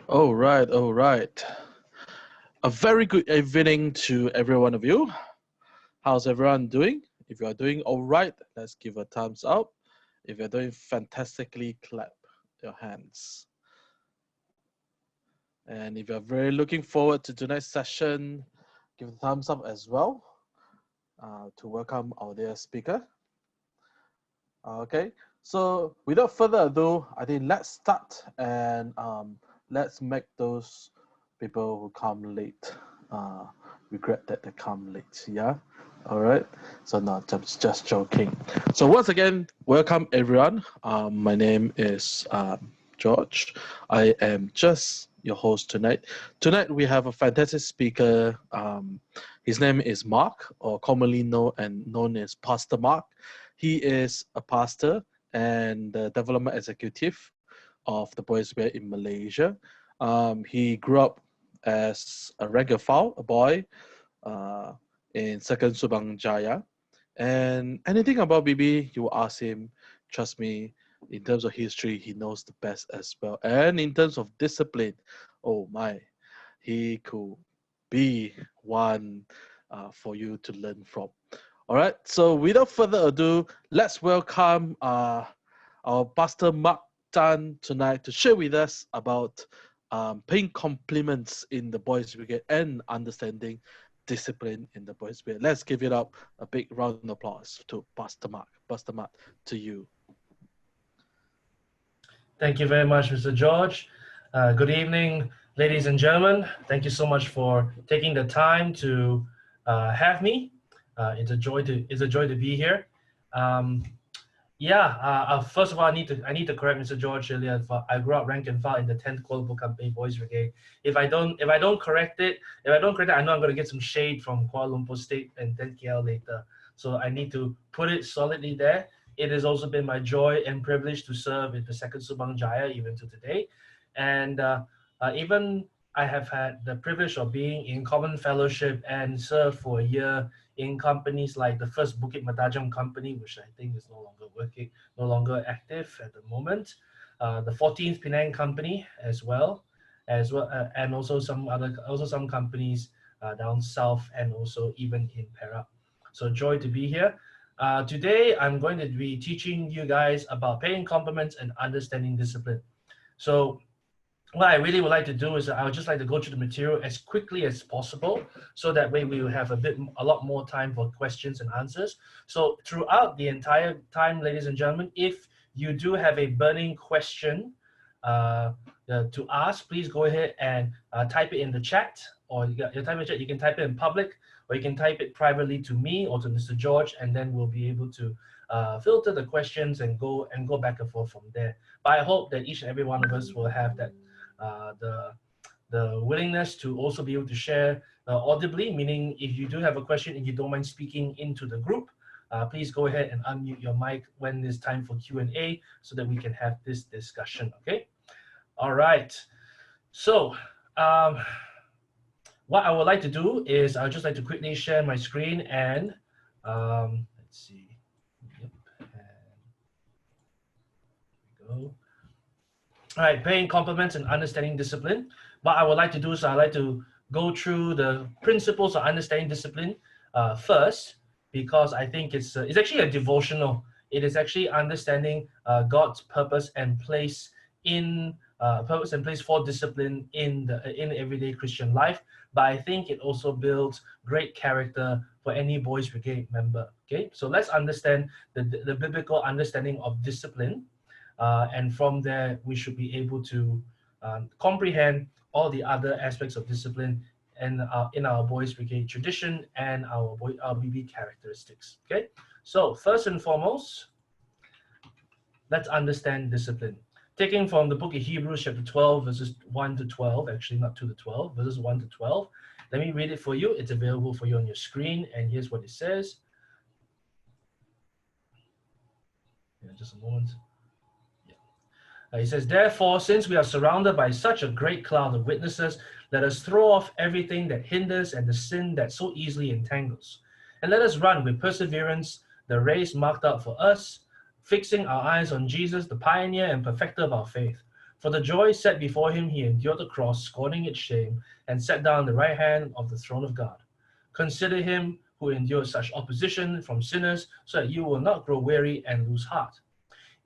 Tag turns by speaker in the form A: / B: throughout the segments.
A: All right, all right. A very good evening to every one of you. How's everyone doing? If you are doing all right, let's give a thumbs up. If you're doing fantastically, clap your hands. And if you're very looking forward to tonight's session, give a thumbs up as well to welcome our dear speaker. Okay, so without further ado, I think let's start and let's make those people who come late regret that they come late. Yeah, all right. So no, just joking. So once again, welcome everyone. My name is George. I am just your host tonight. Tonight we have a fantastic speaker. His name is Mark, or commonly known as Pastor Mark. He is a pastor and the development executive of the Boys Bear in Malaysia. He grew up as a rank-and-file, a boy in Second Subang Jaya. And anything about BB, you ask him, trust me, in terms of history, he knows the best as well. And in terms of discipline, oh my, he could be one for you to learn from. All right, so without further ado, let's welcome our Pastor Mark Tan tonight to share with us about paying compliments in the Boys Brigade and understanding discipline in the Boys Brigade. Let's give it up a big round of applause to Pastor Mark. Pastor Mark, to you.
B: Thank you very much, Mr. George. Good evening, ladies and gentlemen. Thank you so much for taking the time to have me. It's a joy to be here. First of all, I need to correct Mr. George earlier. I grew up rank and file in the 10th Kuala Lumpur Company Boys Brigade. If I don't correct it, I know I'm going to get some shade from Kuala Lumpur State and 10 KL later. So I need to put it solidly there. It has also been my joy and privilege to serve in the Second Subang Jaya even to today, and even I have had the privilege of being in Common Fellowship and served for a year in companies like the first Bukit Matajam company, which I think is no longer active at the moment, the 14th Penang company as well, and also some companies down south and also even in Perak. So joy to be here. Today, I'm going to be teaching you guys about paying compliments and understanding discipline. So what I really would like to do is I would just like to go through the material as quickly as possible, so that way we will have a lot more time for questions and answers. So throughout the entire time, ladies and gentlemen, if you do have a burning question to ask, please go ahead and type it in the chat, or you can type it in public, or you can type it privately to me or to Mr. George, and then we'll be able to filter the questions and go back and forth from there. But I hope that each and every one of us will have that the willingness to also be able to share audibly, meaning if you do have a question and you don't mind speaking into the group, please go ahead and unmute your mic when it's time for Q&A so that we can have this discussion, okay? All right. So what I would like to do is I'd just like to quickly share my screen and let's see. Yep. And there we go. All right, paying compliments and understanding discipline. What I would like to do is I like to go through the principles of understanding discipline first, because I think it's actually a devotional. It is actually understanding God's purpose and place for discipline in everyday Christian life. But I think it also builds great character for any Boys Brigade member. Okay, so let's understand the biblical understanding of discipline. And from there, we should be able to comprehend all the other aspects of discipline in our Boys Brigade tradition and our BB characteristics. Okay, so first and foremost, let's understand discipline. Taking from the book of Hebrews, chapter 12, verses 1 to 12, actually not 2 to 12, verses 1 to 12. Let me read it for you. It's available for you on your screen, and here's what it says. Yeah, just a moment. He says, therefore, since we are surrounded by such a great cloud of witnesses, let us throw off everything that hinders and the sin that so easily entangles. And let us run with perseverance the race marked out for us, fixing our eyes on Jesus, the pioneer and perfecter of our faith, For the joy set before him, he endured the cross, scorning its shame, and sat down on the right hand of the throne of God. Consider him who endured such opposition from sinners, so that you will not grow weary and lose heart.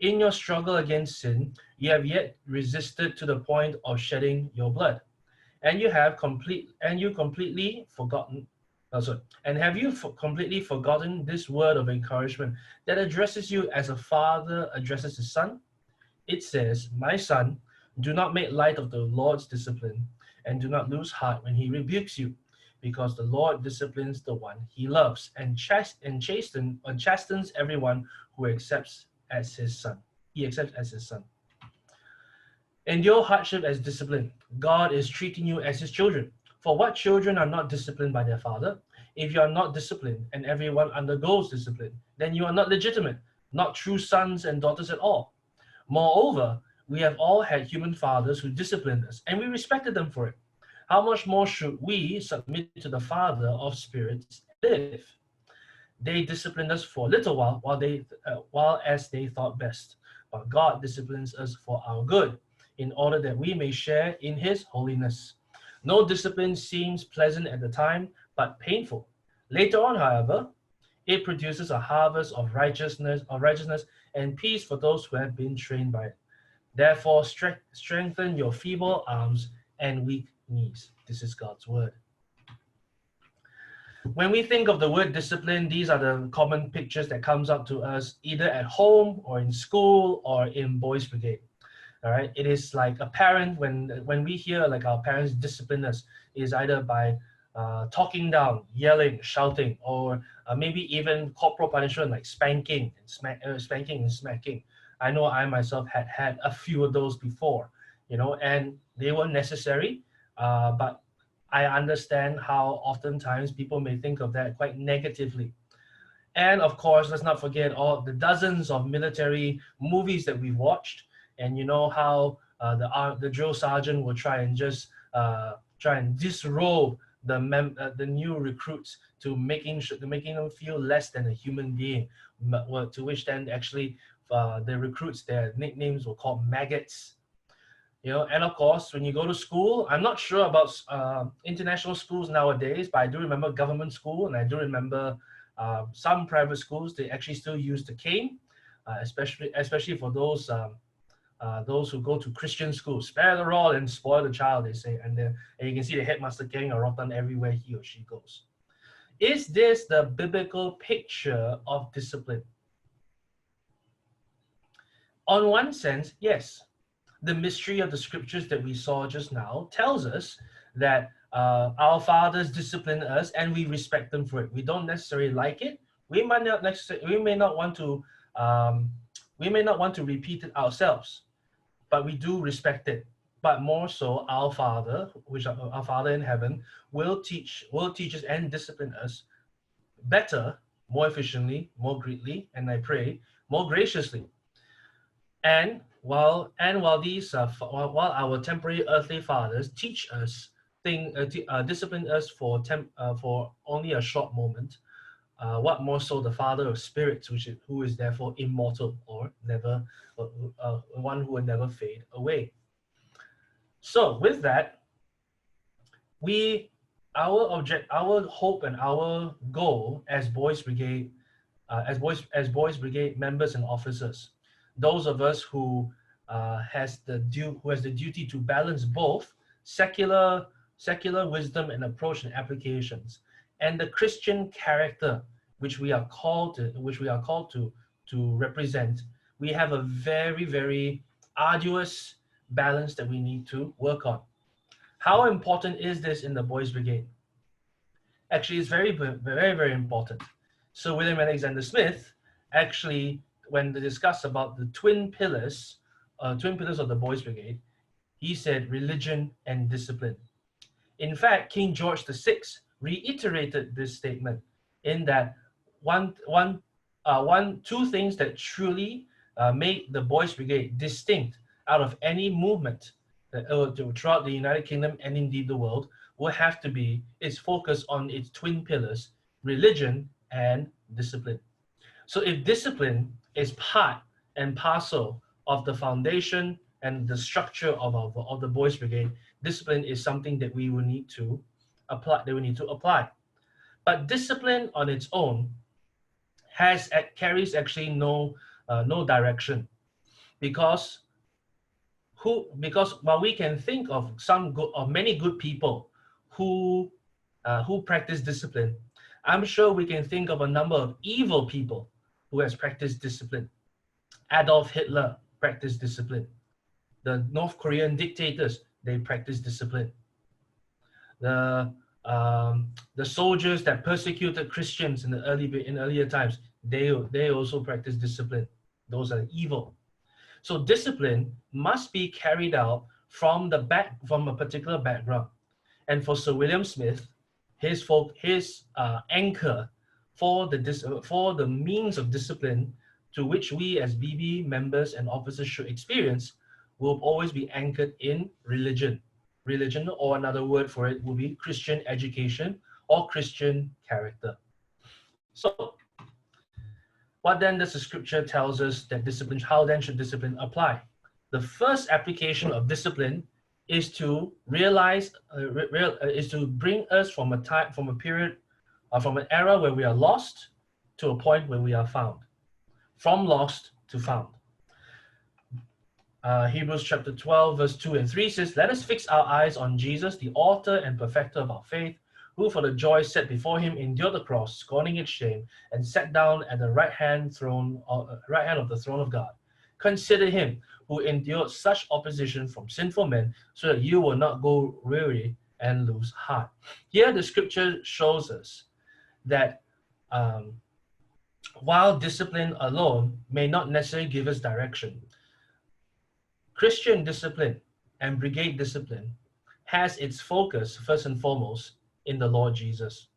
B: In your struggle against sin, you have yet resisted to the point of shedding your blood, and you completely forgotten. And have you completely forgotten this word of encouragement that addresses you as a father addresses his son? It says, "My son, do not make light of the Lord's discipline, and do not lose heart when he rebukes you, because the Lord disciplines the one he loves, and chastens everyone who accepts as his son. He accepts as his son." Endure hardship as discipline. God is treating you as his children. For what children are not disciplined by their father? If you are not disciplined, and everyone undergoes discipline, then you are not legitimate, not true sons and daughters at all. Moreover, we have all had human fathers who disciplined us, and we respected them for it. How much more should we submit to the Father of spirits and live? They disciplined us for a little while as they thought best. But God disciplines us for our good, in order that we may share in his holiness. No discipline seems pleasant at the time, but painful. Later on, however, it produces a harvest of righteousness and peace for those who have been trained by it. Therefore, strengthen your feeble arms and weak knees. This is God's word. When we think of the word discipline, these are the common pictures that comes up to us either at home or in school or in boys' brigade. All right, it is like a parent when we hear like our parents discipline us is either by talking down, yelling, shouting, or maybe even corporal punishment like spanking and smacking. I know I myself had a few of those before, and they were necessary, but I understand how oftentimes people may think of that quite negatively. And of course, let's not forget all the dozens of military movies that we've watched, and you know how the drill sergeant will try and disrobe the new recruits to making them feel less than a human being. To which then actually the recruits, their nicknames were called maggots. And of course, when you go to school, I'm not sure about international schools nowadays, but I do remember government school, and I do remember some private schools, they actually still use the cane, especially for those who go to Christian schools. Spare the rod and spoil the child, they say, and you can see the headmaster carrying a rotten everywhere he or she goes. Is this the biblical picture of discipline? On one sense, yes. The mystery of the scriptures that we saw just now tells us that our fathers discipline us and we respect them for it. We don't necessarily like it. We may not want to repeat it ourselves, but we do respect it. But more so, our Father, our Father in heaven, will teach us and discipline us better, more efficiently, more greatly, and I pray more graciously. And while our temporary earthly fathers teach us discipline us for only a short moment, what more so the Father of spirits, who is therefore immortal or never, one who will never fade away. So with that, our hope and our goal as Boys Brigade, as Boys Brigade members and officers, those of us who has the duty to balance both secular wisdom and approach and applications, and the Christian character which we are called to represent. We have a very, very arduous balance that we need to work on. How important is this in the Boys Brigade? Actually, it's very, very, very important. So William Alexander Smith actually, when they discuss about the twin pillars of the Boys Brigade, he said religion and discipline. In fact, King George VI reiterated this statement in that two things that truly make the Boys Brigade distinct out of any movement throughout the United Kingdom and indeed the world will have to be its focus on its twin pillars, religion and discipline. So if discipline is part and parcel of the foundation and the structure of the Boys Brigade, discipline is something that we will need to apply. But discipline on its own carries actually no direction, because while we can think of many good people who practice discipline, I'm sure we can think of a number of evil people who has practiced discipline. Adolf Hitler practiced discipline. The North Korean dictators, they practiced discipline. The soldiers that persecuted Christians in earlier times, they also practiced discipline. Those are evil. So discipline must be carried out from a particular background. And for Sir William Smith, his anchor for the means of discipline to which we as BB members and officers should experience will always be anchored in religion. Religion, or another word for it, will be Christian education or Christian character. So, what then does the scripture tells us that discipline? How then should discipline apply? The first application of discipline is to realize, is to bring us from an era where we are lost to a point where we are found. From lost to found. Hebrews chapter 12, verse 2 and 3 says, "Let us fix our eyes on Jesus, the author and perfecter of our faith, who for the joy set before him endured the cross, scorning its shame, and sat down at the right hand of the throne of God. Consider him who endured such opposition from sinful men, so that you will not go weary and lose heart." Here the scripture shows us that while discipline alone may not necessarily give us direction, Christian discipline and brigade discipline has its focus first and foremost in the Lord Jesus.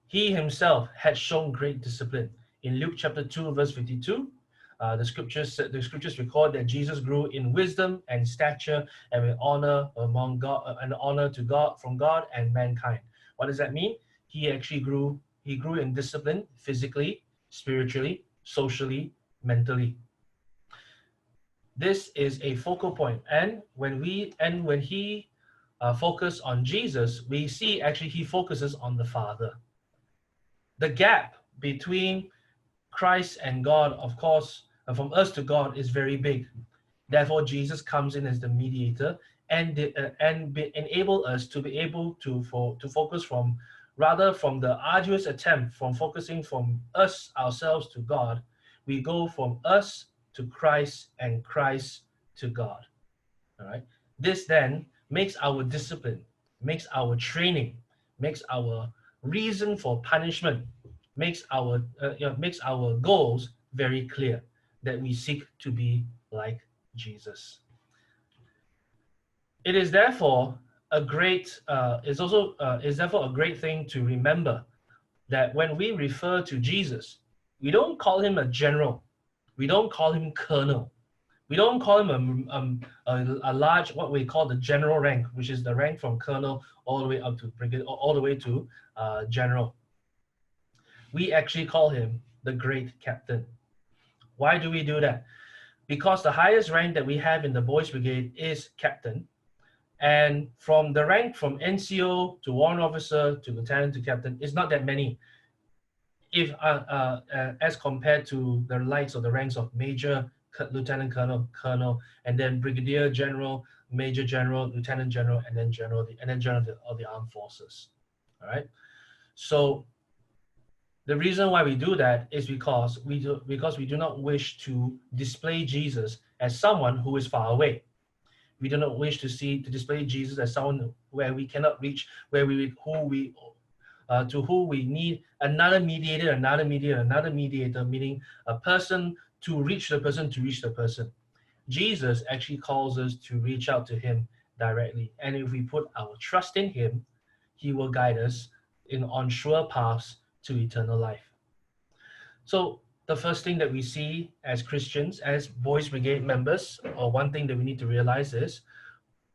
B: He himself had shown great discipline. In Luke chapter 2, verse 52, the scriptures record that Jesus grew in wisdom and stature and with honor among God, and honor to God from God and mankind. What does that mean? He actually grew in discipline physically, spiritually, socially, mentally. This is a focal point, and when he focused on Jesus, we see actually he focuses on the Father. The gap between Christ and God, of course, from us to God, is very big. Therefore, Jesus comes in as the mediator and enable us to be able to focus from the arduous attempt from focusing from us ourselves to God. We go from us to Christ and Christ to God. All right. This then makes our discipline, makes our training, makes our reason for punishment, makes our goals very clear, that we seek to be like Jesus. It is therefore a great thing to remember that when we refer to Jesus, we don't call him a general. We don't call him colonel. We don't call him a large, what we call the general rank, which is the rank from colonel all the way up to brigadier, all the way to general. We actually call him the great captain. Why do we do that? Because the highest rank that we have in the Boys Brigade is captain. And from the rank from NCO to warrant officer to lieutenant to captain is not that many, if as compared to the likes of the ranks of major, lieutenant colonel, and then brigadier general, major general, lieutenant general, and then general of the armed forces. All right. So the reason why we do that is because we do not wish to display Jesus as someone who is far away. We do not wish to display Jesus as someone where we cannot reach, to who we need another mediator, meaning a person to reach the person. Jesus actually calls us to reach out to him directly. And if we put our trust in him, he will guide us on sure paths to eternal life. So the first thing that we see as Christians, as Boys Brigade members, or one thing that we need to realize is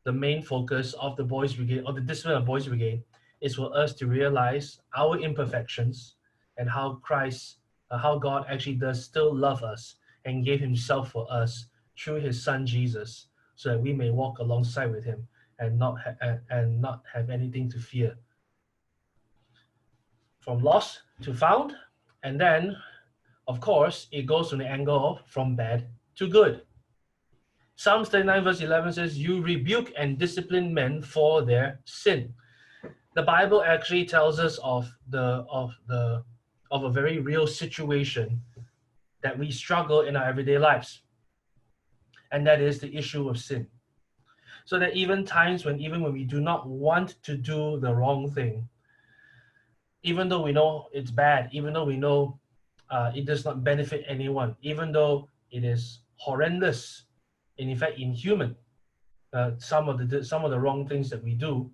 B: the main focus of the Boys Brigade, or the discipline of Boys Brigade, is for us to realize our imperfections and how God actually does still love us and gave himself for us through his son Jesus, so that we may walk alongside with him and not have anything to fear. From lost to found, and then, of course, it goes from the angle of from bad to good. Psalms 39 verse 11 says, "You rebuke and discipline men for their sin." The Bible actually tells us of a very real situation that we struggle in our everyday lives, and that is the issue of sin. So that even times even when we do not want to do the wrong thing, even though we know it's bad, even though we know it does not benefit anyone, even though it is horrendous, and in fact inhuman, some of the wrong things that we do,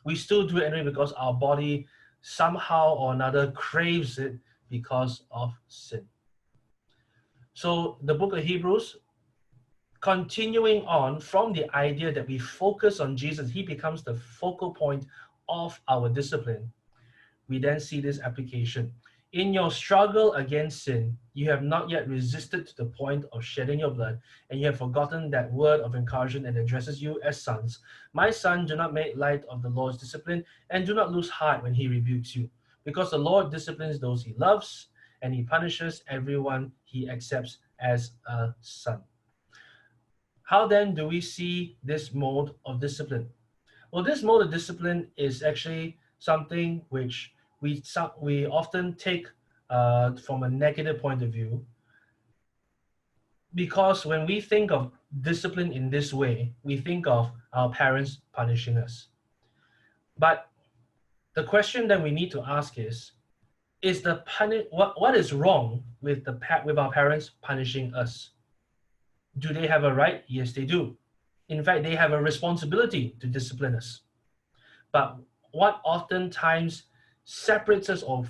B: we still do it anyway because our body somehow or another craves it because of sin. So the book of Hebrews, continuing on from the idea that we focus on Jesus, he becomes the focal point of our discipline. We then see this application. In your struggle against sin, you have not yet resisted to the point of shedding your blood, and you have forgotten that word of encouragement that addresses you as sons. My son, do not make light of the Lord's discipline, and do not lose heart when he rebukes you, because the Lord disciplines those he loves, and he punishes everyone he accepts as a son. How then do we see this mode of discipline? Well, this mode of discipline is actually something which we often take from a negative point of view, because when we think of discipline in this way, we think of our parents punishing us. But the question that we need to ask is what is wrong with our parents punishing us? Do they have a right? Yes, they do. In fact, they have a responsibility to discipline us. But what oftentimes separates us or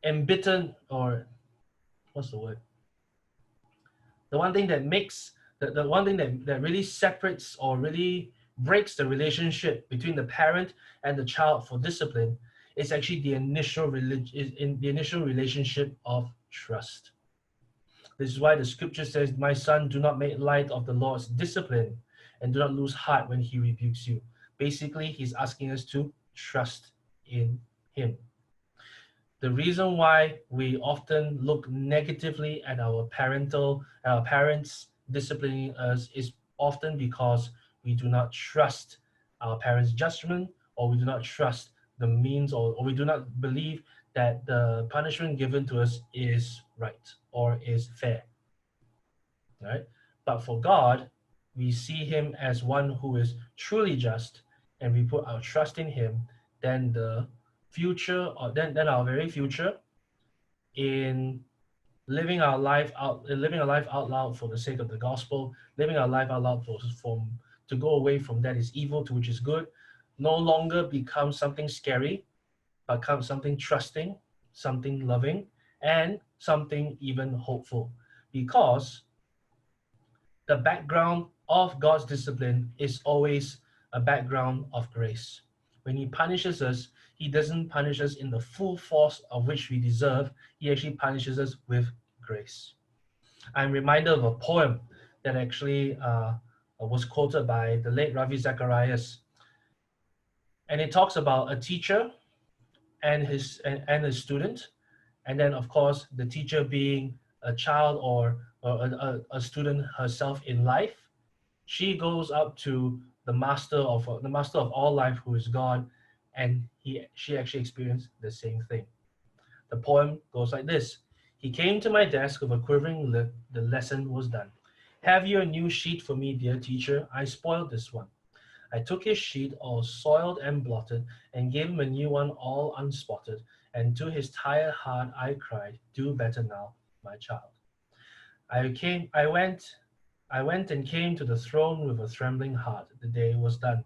B: embittered, or what's the word? The one thing that makes the one thing that really separates or really breaks the relationship between the parent and the child for discipline is actually the initial relationship of trust. This is why the scripture says, "My son, do not make light of the Lord's discipline, and do not lose heart when he rebukes you." Basically, he's asking us to trust in him. The reason why we often look negatively at our parents disciplining us is often because we do not trust our parents' judgment, or we do not trust the means, or we do not believe that the punishment given to us is right or is fair. Right? But for God, we see him as one who is truly just, and we put our trust in him, then the future, or then our very future, in living our life out loud for the sake of the gospel, living our life out loud to go away from that is evil to which is good, no longer becomes something scary, but becomes something trusting, something loving, and something even hopeful. Because the background of God's discipline is always a background of grace. When he punishes us, he doesn't punish us in the full force of which we deserve. He actually punishes us with grace. I'm reminded of a poem that actually was quoted by the late Ravi Zacharias. And it talks about a teacher and his student. And then, of course, the teacher being a child or a student herself in life. She goes up to the master of all life, who is God, and she actually experienced the same thing. The poem goes like this: "He came to my desk with a quivering lip. The lesson was done. Have you a new sheet for me, dear teacher? I spoiled this one. I took his sheet, all soiled and blotted, and gave him a new one, all unspotted. And to his tired heart I cried, do better now, my child. I went and came to the throne with a trembling heart. The day was done.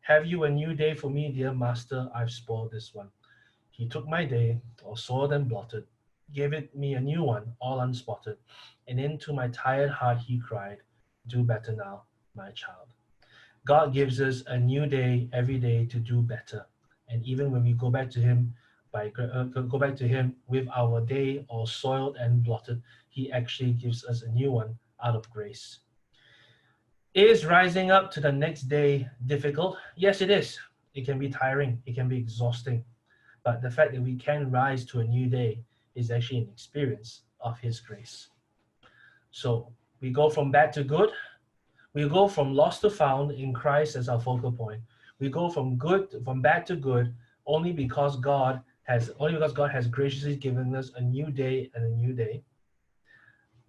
B: Have you a new day for me, dear master? I've spoiled this one. He took my day, all soiled and blotted, gave it me a new one, all unspotted. And into my tired heart he cried, do better now, my child." God gives us a new day every day to do better. And even when we go back to him, go back to Him with our day all soiled and blotted. He actually gives us a new one out of grace. Is rising up to the next day difficult? Yes, it is. It can be tiring. It can be exhausting. But the fact that we can rise to a new day is actually an experience of His grace. So we go from bad to good. We go from lost to found in Christ as our focal point. We go from bad to good only because God has graciously given us a new day and a new day.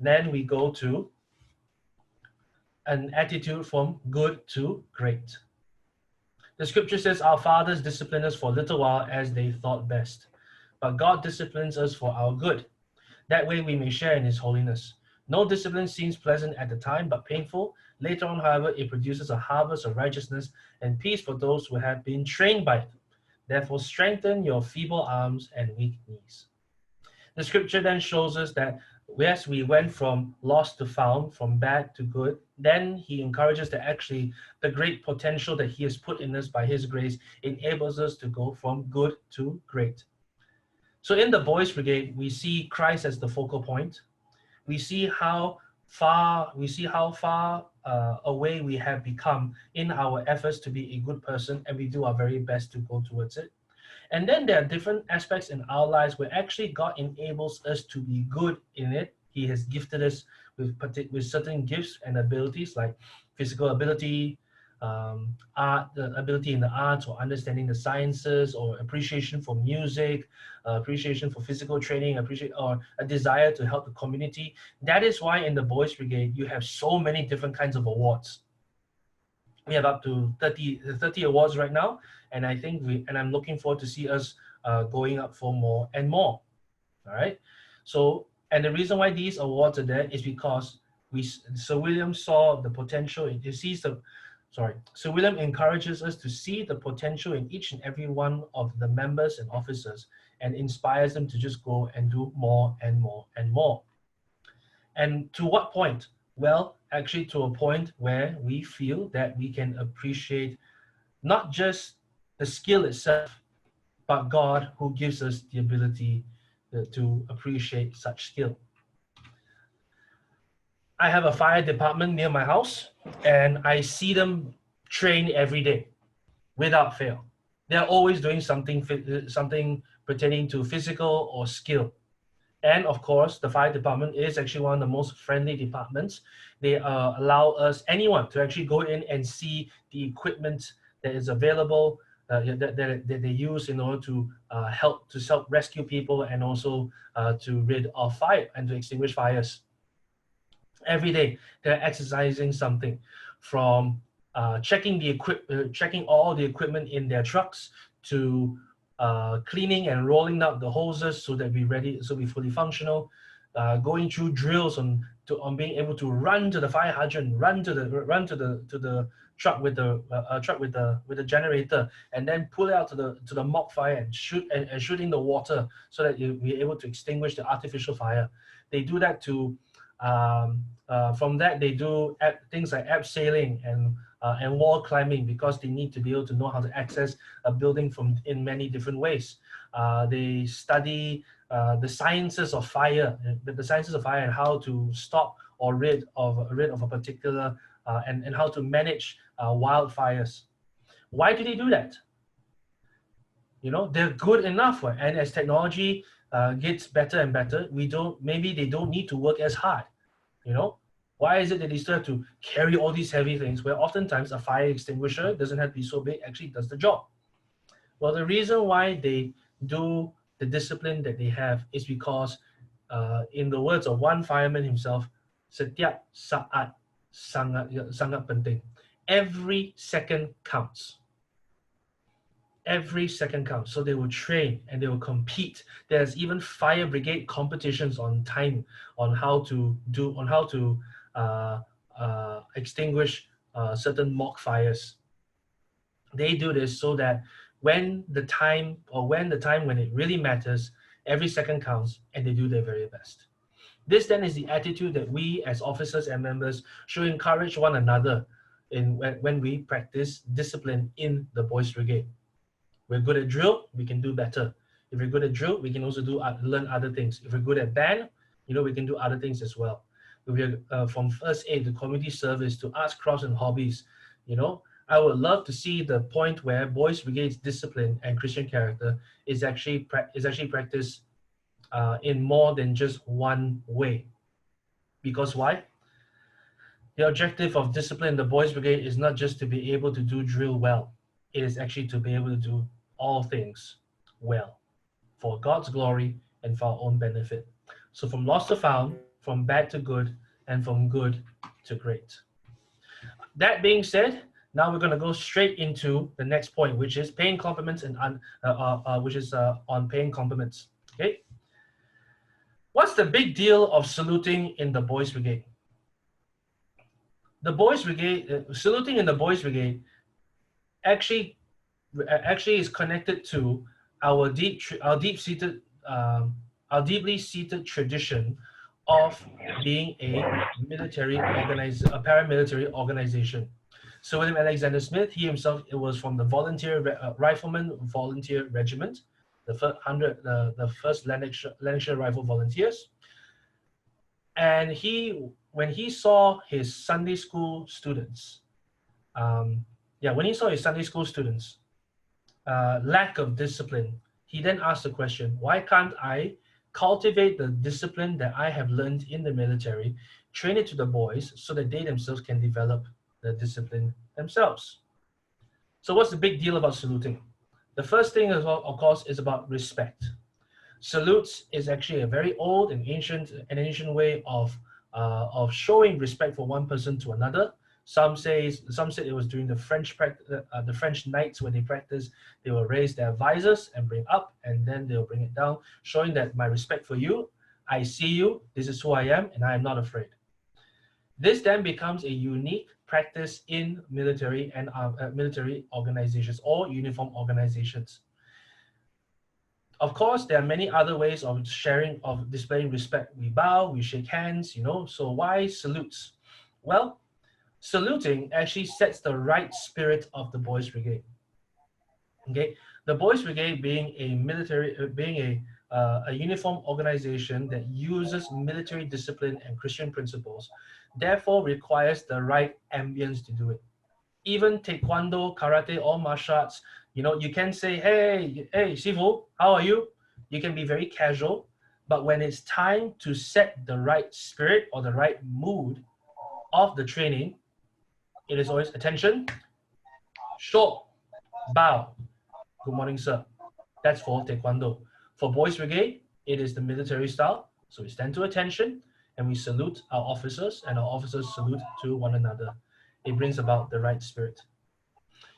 B: Then we go to an attitude from good to great. The scripture says, our fathers disciplined us for a little while as they thought best. But God disciplines us for our good. That way we may share in His holiness. No discipline seems pleasant at the time, but painful. Later on, however, it produces a harvest of righteousness and peace for those who have been trained by it. Therefore, strengthen your feeble arms and weak knees. The scripture then shows us that yes, we went from lost to found, from bad to good. Then He encourages that actually the great potential that He has put in us by His grace enables us to go from good to great. So in the Boys Brigade, we see Christ as the focal point. We see how far away we have become in our efforts to be a good person, and we do our very best to go towards it. And then there are different aspects in our lives where actually God enables us to be good in it. He has gifted us with certain gifts and abilities like physical ability, art, the ability in the arts, or understanding the sciences, or appreciation for music, appreciation for physical training, or a desire to help the community. That is why in the Boys Brigade you have so many different kinds of awards. We have up to 30 awards right now, and I think I'm looking forward to see us going up for more and more. All right. So, and the reason why these awards are there is because Sir William saw the potential. Sir William encourages us to see the potential in each and every one of the members and officers, and inspires them to just go and do more and more and more. And to what point? Well, actually to a point where we feel that we can appreciate not just the skill itself, but God who gives us the ability to appreciate such skill. I have a fire department near my house, and I see them train every day without fail. They're always doing something pertaining to physical or skill. And of course, the fire department is actually one of the most friendly departments. They allow anyone to actually go in and see the equipment that is available, that they use in order to help rescue people, and also to rid of fire and to extinguish fires. Every day, they're exercising something from checking all the equipment in their trucks, to cleaning and rolling out the hoses so that we're fully functional, going through drills on being able to run to the fire hydrant, run to the truck with the generator, and then pull it out to the mock fire and shooting the water so that you'll be able to extinguish the artificial fire. They do that to from that they do things like abseiling and wall climbing, because they need to be able to know how to access a building in many different ways. They study the sciences of fire, and how to stop or rid of a particular and how to manage wildfires. Why do they do that? They're good enough, and as technology gets better and better, maybe they don't need to work as hard. Why is it that they still have to carry all these heavy things, where oftentimes a fire extinguisher doesn't have to be so big, actually does the job? Well, the reason why they do the discipline that they have is because, in the words of one fireman himself, setiap saat sangat penting. Every second counts. Every second counts. So they will train and they will compete. There's even fire brigade competitions on time, on how to extinguish certain mock fires. They do this so that when the time when it really matters, every second counts, and they do their very best. This then is the attitude that we as officers and members should encourage one another when we practice discipline in the Boys Brigade. We're good at drill, we can do better. If we're good at drill, we can also learn other things. If we're good at band, we can do other things as well. If we're from first aid to community service to arts, crafts, and hobbies, I would love to see the point where Boys Brigade's discipline and Christian character is actually practiced in more than just one way. Because why? The objective of discipline in the Boys Brigade is not just to be able to do drill well. It is actually to be able to do all things well, for God's glory and for our own benefit. So from lost to found, from bad to good, and from good to great. That being said, now we're going to go straight into the next point, which is paying compliments and on paying compliments. Okay. What's the big deal of saluting in the Boys Brigade? The Boys Brigade, saluting in the Boys Brigade actually is connected to our deeply seated tradition of being a paramilitary organization. So William Alexander Smith, he himself, it was from the Rifleman Volunteer Regiment, the first Lancashire Rifle Volunteers, and when he saw his Sunday school students, lack of discipline, he then asked the question, why can't I cultivate the discipline that I have learned in the military, train it to the boys so that they themselves can develop the discipline themselves? So what's the big deal about saluting? The first thing, of course, is about respect. Salutes is actually a very old and ancient way of showing respect for one person to another. Some say it was during the French knights when they practiced. They will raise their visors and bring up, and then they'll bring it down, showing that my respect for you, I see you, this is who I am, and I am not afraid. This then becomes a unique practice in military and military organizations or uniform organizations. Of course, there are many other ways of displaying respect. We bow, we shake hands, so why salutes? Well, saluting actually sets the right spirit of the Boys Brigade. Okay, the Boys Brigade being a uniform organization that uses military discipline and Christian principles, therefore requires the right ambience to do it. Even taekwondo, karate, or martial arts, you can say, hey, Sifu, how are you? You can be very casual, but when it's time to set the right spirit or the right mood of the training, it is always attention, short, bow, good morning, sir. That's for taekwondo. For Boys Brigade, it is the military style. So we stand to attention and we salute our officers, and our officers salute to one another. It brings about the right spirit.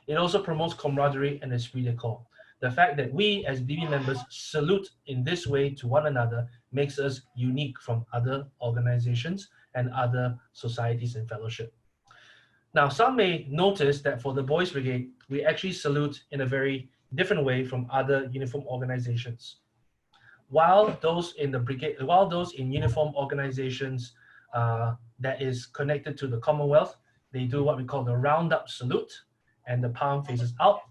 B: It also promotes camaraderie and esprit de corps. The fact that we as BB members salute in this way to one another makes us unique from other organizations and other societies and fellowship. Now, some may notice that for the Boys Brigade, we actually salute in a very different way from other uniform organizations. While those in uniform organizations that is connected to the Commonwealth, they do what we call the round-up salute, and the palm faces out.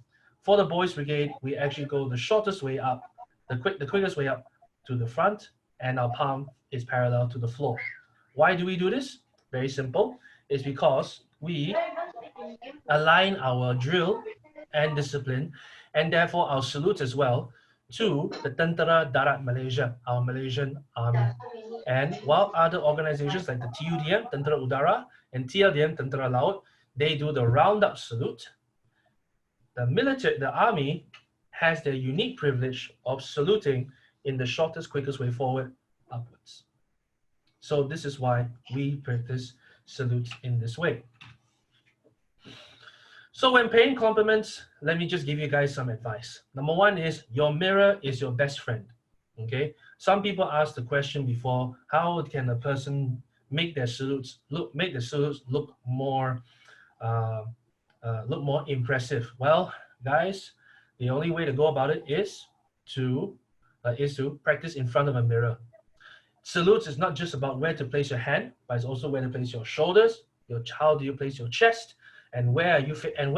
B: For the Boys Brigade, we actually go the shortest way up, the quickest way up to the front, and our palm is parallel to the floor. Why do we do this? Very simple. It's because we align our drill and discipline, and therefore our salute as well, to the Tentera Darat Malaysia, our Malaysian Army. And while other organizations like the TUDM, Tentera Udara, and TLDM, Tentera Laut, they do the round-up salute, the Army has the unique privilege of saluting in the shortest, quickest way forward, upwards. So this is why we practice salutes in this way. So when paying compliments, let me just give you guys some advice. Number one is your mirror is your best friend. Okay. Some people ask the question before, how can a person make their salutes look more impressive? Well, guys, the only way to go about it is to practice in front of a mirror. Salutes is not just about where to place your hand, but it's also where to place your shoulders. How do you place your chest? And where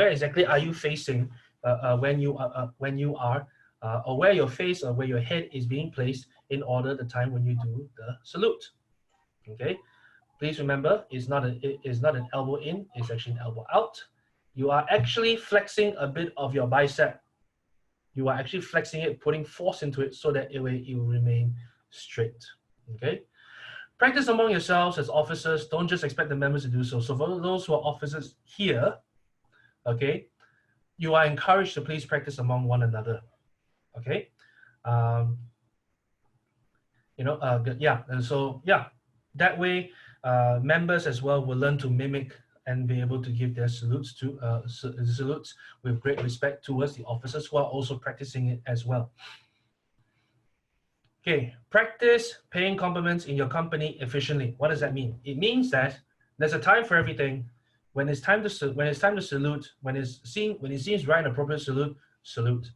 B: exactly are you facing when you are or where your face or where your head is being placed in order the time when you do the salute. Okay, please remember, it's not an elbow in, it's actually an elbow out. You are actually flexing a bit of your bicep. You are actually flexing it, putting force into it so that it will remain straight. Okay. Practice among yourselves as officers. Don't just expect the members to do so. So for those who are officers here, okay, you are encouraged to please practice among one another. Okay. Yeah. And so, yeah, that way members as well will learn to mimic and be able to give their salutes to salutes with great respect towards the officers who are also practicing it as well. Okay, practice paying compliments in your company efficiently. What does that mean? It means that there's a time for everything. When it's time to salute, when it seems right and appropriate to salute.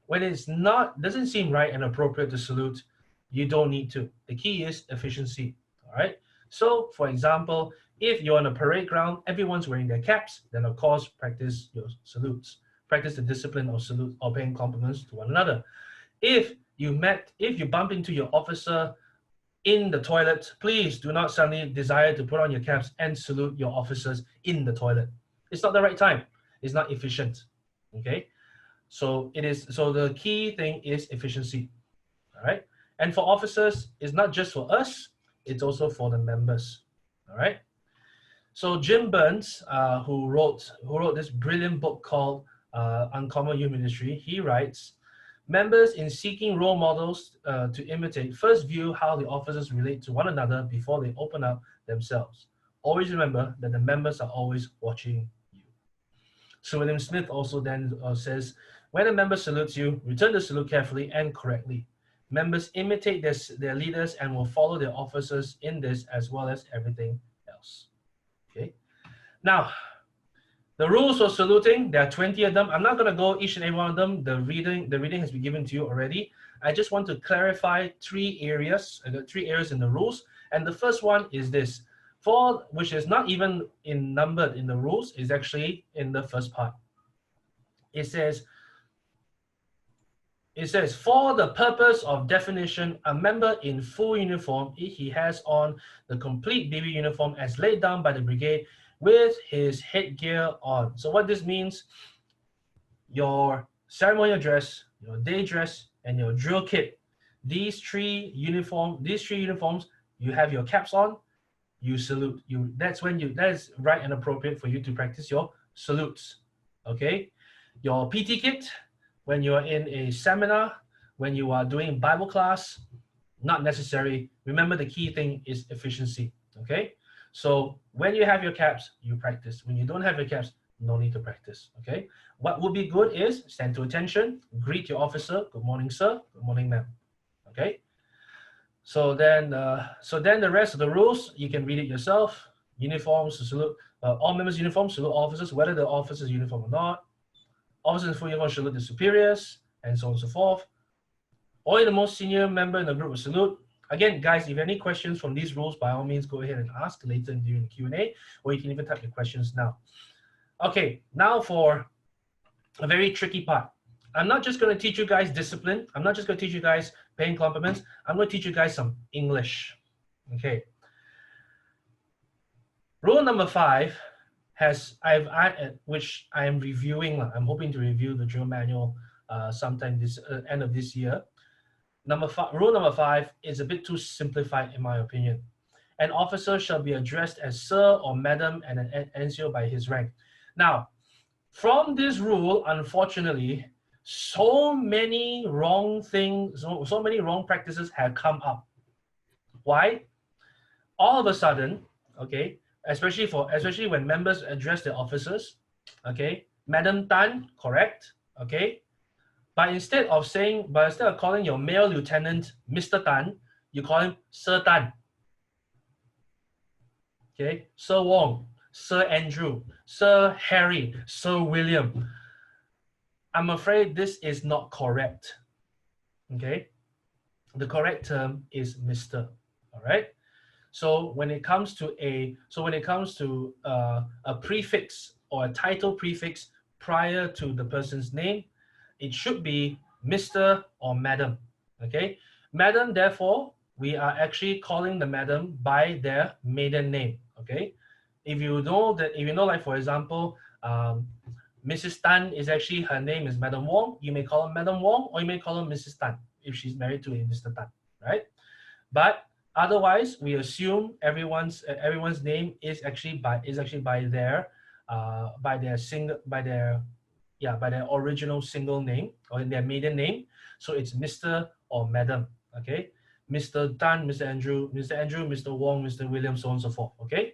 B: When it's not doesn't seem right and appropriate to salute, you don't need to. The key is efficiency. All right. So, for example, if you're on a parade ground, everyone's wearing their caps, then of course practice your salutes. Practice the discipline of salute or paying compliments to one another. If you bump into your officer in the toilet, please do not suddenly desire to put on your caps and salute your officers in the toilet. It's not the right time. It's not efficient. Okay. So the key thing is efficiency. All right. And for officers, it's not just for us, it's also for the members. All right. So Jim Burns, who wrote this brilliant book called Uncommon Human History, he writes, members in seeking role models to imitate first view how the officers relate to one another before they open up themselves. Always remember that the members are always watching you. Sir William Smith also then says, when a member salutes you, return the salute carefully and correctly. Members imitate their leaders and will follow their officers in this as well as everything else. Okay. Now, the rules for saluting, there are 20 of them. I'm not going to go each and every one of them. The reading has been given to you already. I just want to clarify three areas in the rules. And the first one is this, which is not even numbered in the rules, is actually in the first part. It says, for the purpose of definition, a member in full uniform, he has on the complete BB uniform as laid down by the brigade with his headgear on. So what this means, your ceremonial dress, your day dress, and your drill kit, these three uniforms, you have your caps on, you salute. That is right and appropriate for you to practice your salutes. Okay? Your PT kit, when you are in a seminar, when you are doing Bible class, not necessary. Remember, the key thing is efficiency. Okay? So when you have your caps, you practice. When you don't have your caps, no need to practice. Okay? What would be good is stand to attention, greet your officer. Good morning, sir. Good morning, ma'am. Okay? So then the rest of the rules, you can read it yourself. Uniforms to salute, all members' uniforms salute officers, whether the officer's uniform or not. Officers in full uniform salute the superiors, and so on and so forth. Only the most senior member in the group will salute. Again, guys, if you have any questions from these rules, by all means, go ahead and ask later during the Q&A, or you can even type your questions now. Okay, now for a very tricky part. I'm not just going to teach you guys discipline. I'm not just going to teach you guys paying compliments. I'm going to teach you guys some English. Okay. Rule number 5 which I am reviewing. I'm hoping to review the drill manual sometime this end of this year. Rule number 5 is a bit too simplified in my opinion. An officer shall be addressed as sir or madam and an NCO by his rank. Now, from this rule, unfortunately, so many wrong things, so many wrong practices have come up. Why? All of a sudden, okay, especially when members address their officers, okay, Madam Tan, correct, okay, but instead of calling your male lieutenant Mr. Tan, you call him Sir Tan. Okay, Sir Wong, Sir Andrew, Sir Harry, Sir William. I'm afraid this is not correct. Okay, the correct term is Mr. All right. So when it comes to a prefix or a title prefix prior to the person's name, it should be Mr. or Madam. Okay, Madam, therefore, we are actually calling the Madam by their maiden name. Okay, if you know that, if you know, like for example, Mrs. Tan is actually, her name is Madam Wong, you may call her Madam Wong, or you may call her Mrs. Tan if she's married to a Mr. Tan, right? But otherwise, we assume everyone's name is actually by their by their original single name or in their maiden name. So it's Mr. or Madam. Okay, Mr. Tan, Mr. Andrew, Mr. Wong, Mr. William, so on and so forth. Okay,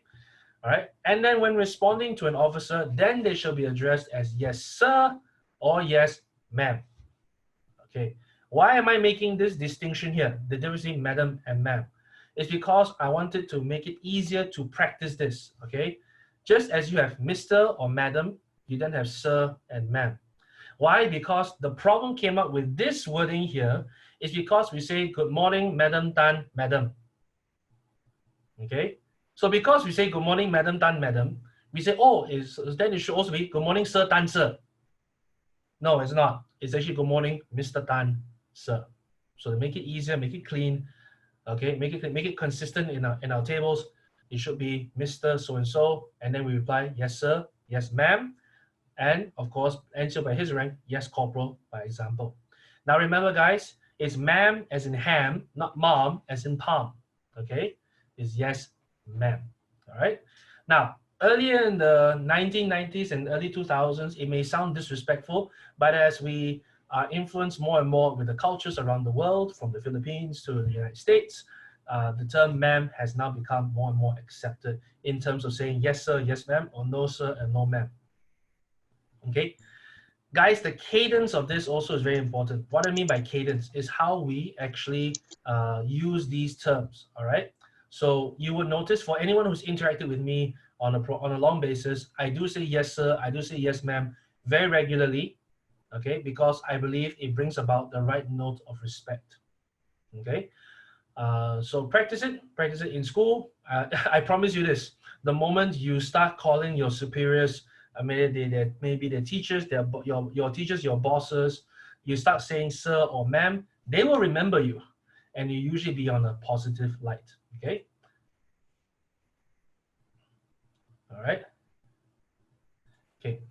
B: all right. And then when responding to an officer, then they shall be addressed as yes, sir, or yes, ma'am. Okay. Why am I making this distinction here? The difference between madam and ma'am. It's because I wanted to make it easier to practice this. Okay. Just as you have Mr. or Madam, you then have Sir and Ma'am. Why? Because the problem came up with this wording here is because we say good morning, Madam Tan, Madam. Okay. So because we say good morning, Madam Tan, Madam, we say, oh, then it should also be good morning, Sir Tan, Sir. No, it's not. It's actually good morning, Mr. Tan, Sir. So to make it easier, make it clean, okay, make it consistent in our tables. It should be Mr. So-and-so, and then we reply, yes, sir, yes, ma'am, and of course, answer by his rank, yes, corporal, by example. Now remember, guys, it's ma'am as in ham, not mom as in palm, okay? It's yes, ma'am, all right? Now, earlier in the 1990s and early 2000s, it may sound disrespectful, but as we are influenced more and more with the cultures around the world, from the Philippines to the United States, the term ma'am has now become more and more accepted in terms of saying yes sir, yes ma'am, or no sir and no ma'am. Okay, guys, the cadence of this also is very important. What I mean by cadence is how we actually use these terms. All right, so you would notice for anyone who's interacted with me on a long basis, I do say yes sir, I do say yes ma'am very regularly. Okay, because I believe it brings about the right note of respect. Okay. So practice it in school. I promise you this: the moment you start calling your superiors, maybe their teachers, your teachers, your bosses, you start saying sir or ma'am, they will remember you, and you usually be on a positive light. Okay. All right. Okay.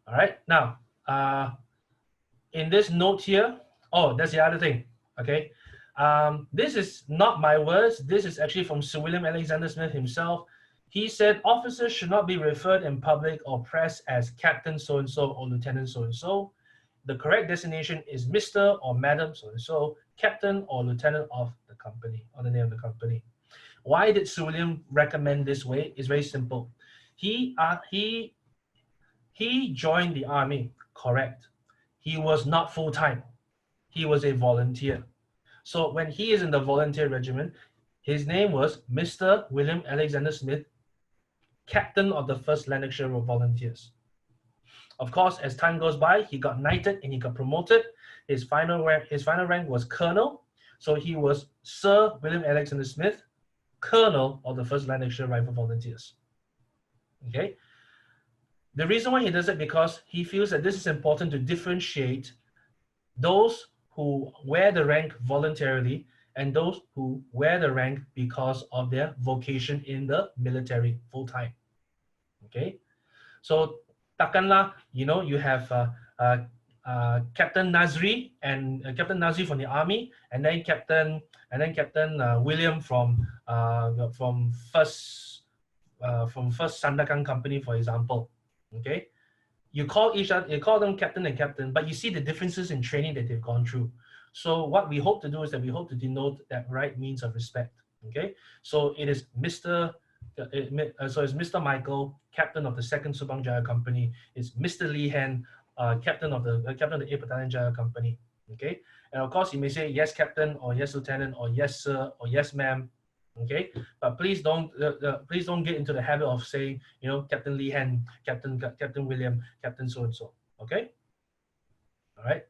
B: All right. Now, in this note here, oh, that's the other thing. Okay. This is not my words. This is actually from Sir William Alexander Smith himself. He said, officers should not be referred in public or press as Captain so-and-so or Lieutenant so-and-so. The correct designation is Mr. or Madam so-and-so, Captain or Lieutenant of the company, or the name of the company. Why did Sir William recommend this way? It's very simple. He joined the army, correct. He was not full-time. He was a volunteer. So when he is in the volunteer regiment, his name was Mr. William Alexander Smith, Captain of the 1st Lanarkshire Volunteers. Of course, as time goes by, he got knighted and he got promoted. His final rank was Colonel. So he was Sir William Alexander Smith, Colonel of the 1st Lanarkshire Rifle Volunteers. Okay. The reason why he does it because he feels that this is important to differentiate those who wear the rank voluntarily and those who wear the rank because of their vocation in the military full-time. Okay, so takkanlah, you have Captain Nazri and Captain Nazri from the army, and then Captain William from first Sandakan company, for example. Okay. You call them captain and captain, but you see the differences in training that they've gone through. So what we hope to do is that we hope to denote that right means of respect. Okay, so it is Mr. It's Mr. Michael, captain of the 2nd Subang Jaya Company. It's Mr. Lee Hen, captain of the 8th Battalion Jaya Company. Okay, and of course you may say yes, captain, or yes, lieutenant, or yes, sir, or yes, ma'am. Okay, but please don't get into the habit of saying, Captain Lee Hen, Captain William, Captain so and so. Okay, all right.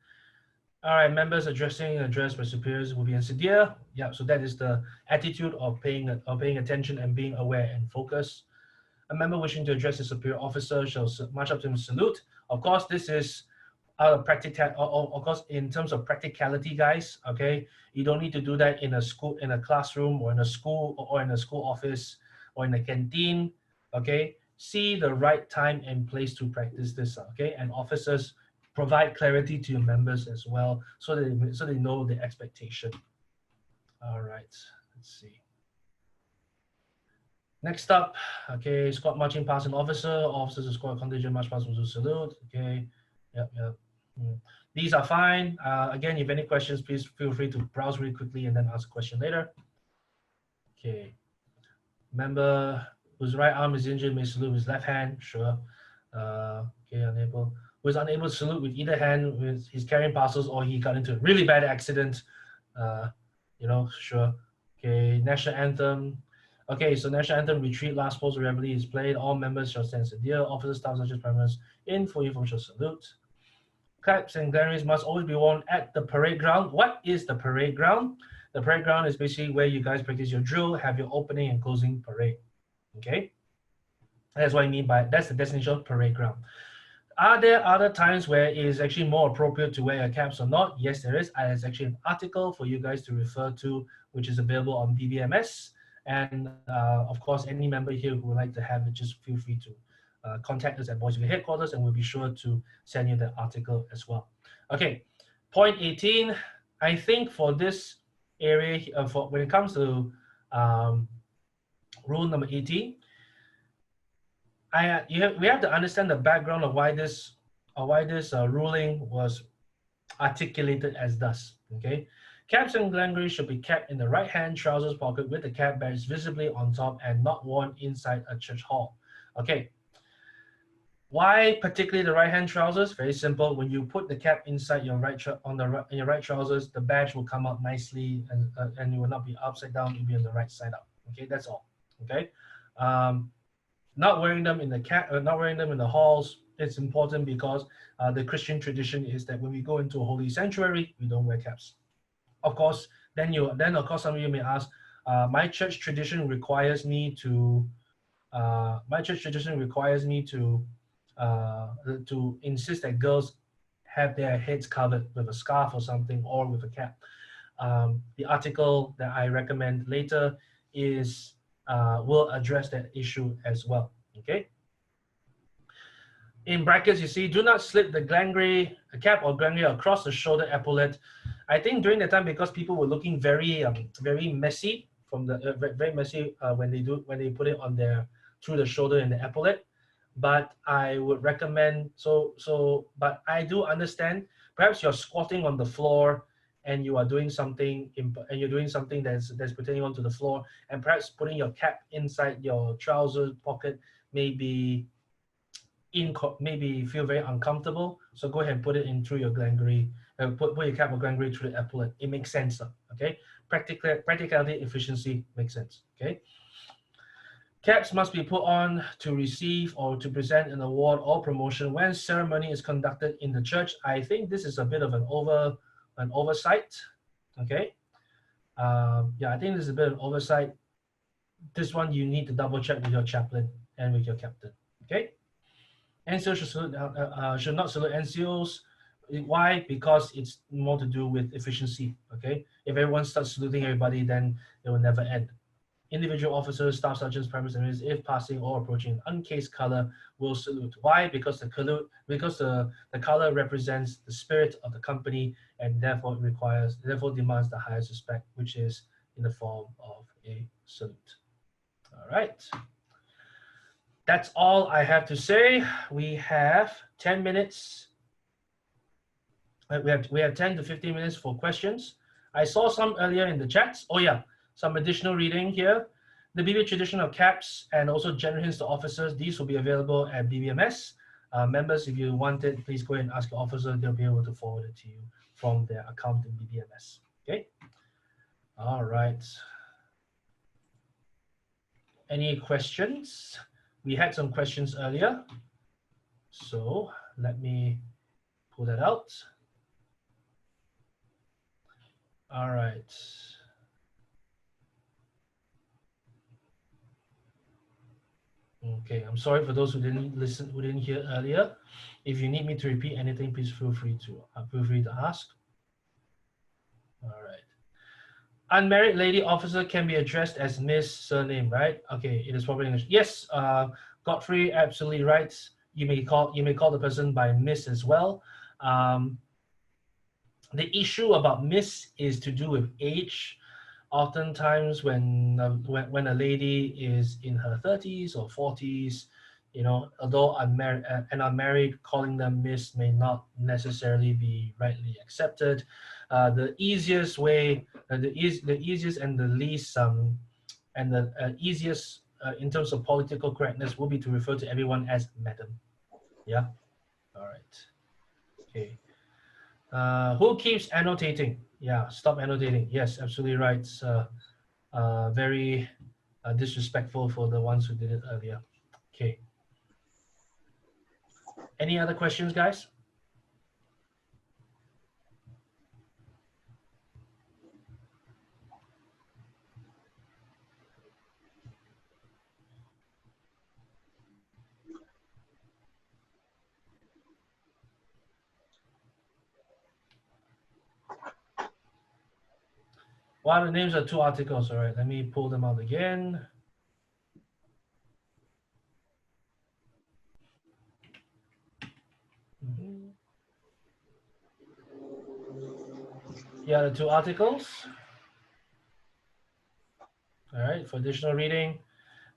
B: Members addressed by superiors will be in severe. Yeah, so that is the attitude of paying attention and being aware and focus. A member wishing to address a superior officer shall march up to him and salute. Of course, this is of course, in terms of practicality, guys, okay, you don't need to do that in a school, in a classroom, or in a school, or in a school office, or in a canteen, okay. See the right time and place to practice this, okay, and officers provide clarity to your members as well, so they know the expectation. All right, let's see. Next up, okay, squad marching past an officer. Officers of squad contingent march past will salute. Okay, yep. These are fine. Again, if you have any questions, please feel free to browse really quickly and then ask a question later. Okay, member whose right arm is injured may salute with his left hand. Sure. Okay, unable. Who is unable to salute with either hand, with he's carrying parcels or he got into a really bad accident. Sure. Okay, national anthem. Okay, so national anthem retreat last post reveille is played. All members shall stand still. Officers, staff, such as members in full uniform shall salute. Caps and glares must always be worn at the parade ground. What is the parade ground? The parade ground is basically where you guys practice your drill, have your opening and closing parade. Okay, that's what I mean by that's the destination of parade ground. Are there other times where it is actually more appropriate to wear your caps or not? Yes, there is. There's actually an article for you guys to refer to, which is available on BBMS. And of course, any member here who would like to have it, just feel free to contact us at Voice of the Headquarters, and we'll be sure to send you the article as well. Okay, point 18. I think for this area, for when it comes to rule number 18, we have to understand the background of why this ruling was articulated as thus. Okay, caps and glangery should be kept in the right hand trousers pocket with the cap badge visibly on top and not worn inside a church hall. Okay, why particularly the right hand trousers? Very simple. When you put the cap inside your in your right trousers, the badge will come out nicely and you will not be upside down. It will be on the right side up. Okay, that's all. Okay. Not wearing them in not wearing them in the halls. It's important because the Christian tradition is that when we go into a holy sanctuary, we don't wear caps. Of course, then of course some of you may ask, my church tradition requires me to insist that girls have their heads covered with a scarf or something or with a cap. The article that I recommend later will address that issue as well. Okay. In brackets, you see, do not slip the cap or glangery across the shoulder epaulette. I think during the time, because people were looking very messy when they put it on through the shoulder and the epaulette. But I would recommend but I do understand. Perhaps you're squatting on the floor and you are doing something that's pertaining onto the floor, and perhaps putting your cap inside your trouser pocket maybe feel very uncomfortable. So go ahead and put it in through your glangery. Put your cap or glangery through the epaulette. It makes sense. Okay, practicality, efficiency makes sense. Okay. Caps must be put on to receive or to present an award or promotion when ceremony is conducted in the church. I think this is a bit of an oversight. Okay. I think this is a bit of oversight. This one you need to double check with your chaplain and with your captain. Okay. NCOs should not salute NCOs. Why? Because it's more to do with efficiency. Okay. If everyone starts saluting everybody, then it will never end. Individual officers, staff sergeants, primary sergeants, if passing or approaching an uncased color, will salute. Why? Because the color represents the spirit of the company, and therefore demands the highest respect, which is in the form of a salute. All right. That's all I have to say. We have 10 minutes. We have 10 to 15 minutes for questions. I saw some earlier in the chats. Oh yeah, some additional reading here. The BB tradition of caps and also general hints to officers. These will be available at BBMS. Members, if you want it, please go ahead and ask your officer. They'll be able to forward it to you from their account in BBMS. Okay. All right. Any questions? We had some questions earlier, so let me pull that out. All right. Okay, I'm sorry for those who didn't listen, who didn't hear earlier. If you need me to repeat anything, please feel free to ask. All right. Unmarried lady officer can be addressed as Miss surname, right? Okay, it is proper English. Yes, Godfrey, absolutely right. You may call the person by Miss as well. Um, the issue about Miss is to do with age. Oftentimes, when a lady is in her 30s or 40s, although unmarried, calling them Miss may not necessarily be rightly accepted. The easiest way, the easiest and the least and the easiest in terms of political correctness will be to refer to everyone as Madam. Yeah. All right. Okay. Who keeps annotating? Yeah. Stop annotating. Yes, absolutely right. Very disrespectful for the ones who did it earlier. Okay. Any other questions, guys? What are the names of two articles? All right, let me pull them out again. Mhm. Yeah, the two articles. All right, for additional reading,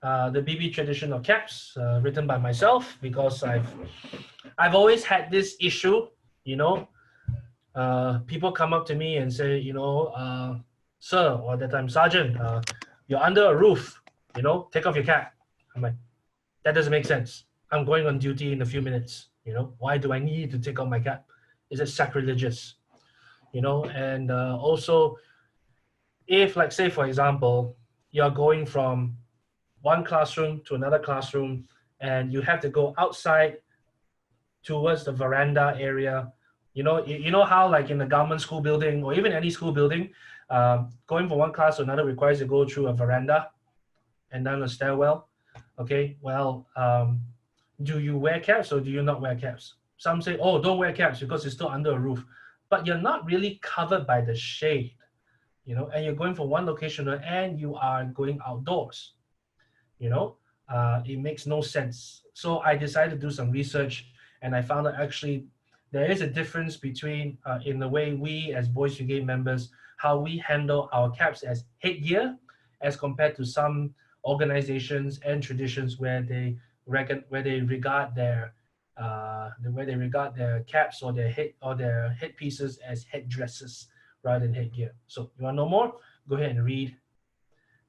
B: the BB tradition of caps, written by myself because I've always had this issue. You know, people come up to me and say, sir, or that time sergeant, you're under a roof. Take off your cap. I'm like, that doesn't make sense. I'm going on duty in a few minutes. Why do I need to take off my cap? Is it sacrilegious? And also, if, like, say for example, you're going from one classroom to another classroom and you have to go outside towards the veranda area. You know how, like, in the government school building or even any school building, going from one class to another requires to go through a veranda and down a stairwell. Okay, well, do you wear caps or do you not wear caps? Some say, oh, don't wear caps because it's still under a roof, but you're not really covered by the shade. And you're going from one location and you are going outdoors. you know it makes no sense. So I decided to do some research, and I found that actually there is a difference between, in the way we as Boys Brigade members, how we handle our caps as headgear, as compared to some organizations and traditions where they regard their caps or their headpieces as headdresses rather than headgear. So you want to know more? Go ahead and read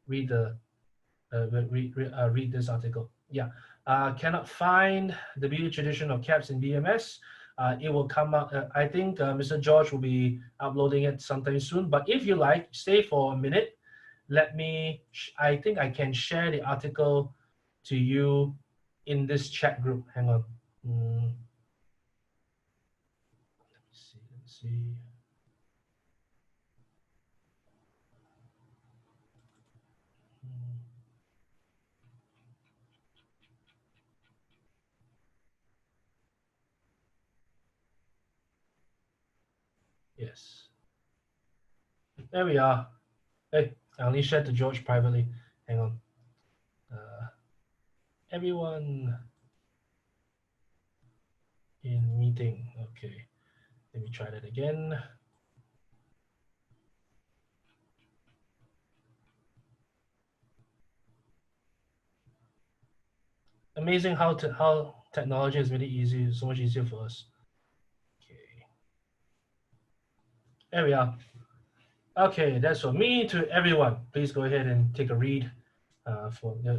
B: the read this article. Yeah. Cannot find the beauty tradition of caps in BMS. It will come out. I think Mr. George will be uploading it sometime soon. But if you like, stay for a minute. Let me. I think I can share the article to you in this chat group. Hang on. Let me see. Let me see. Mm, yes. There we are. Hey, I only shared to George privately. Hang on. Uh, everyone in meeting. Okay. Let me try that again. Amazing how technology is really easy, so much easier for us. Okay, there we are. Okay, that's from me to everyone. Please go ahead and take a read,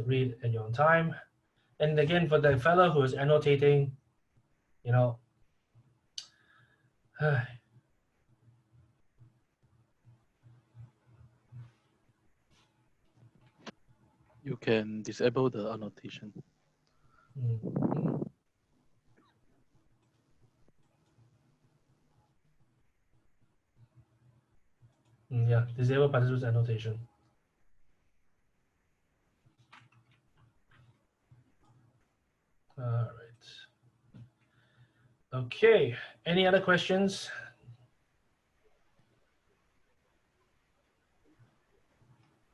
B: read at your own time. And again, for the fellow who is annotating, you know,
A: You can disable the annotation.
B: Yeah, disable participants annotation. Okay, any other questions?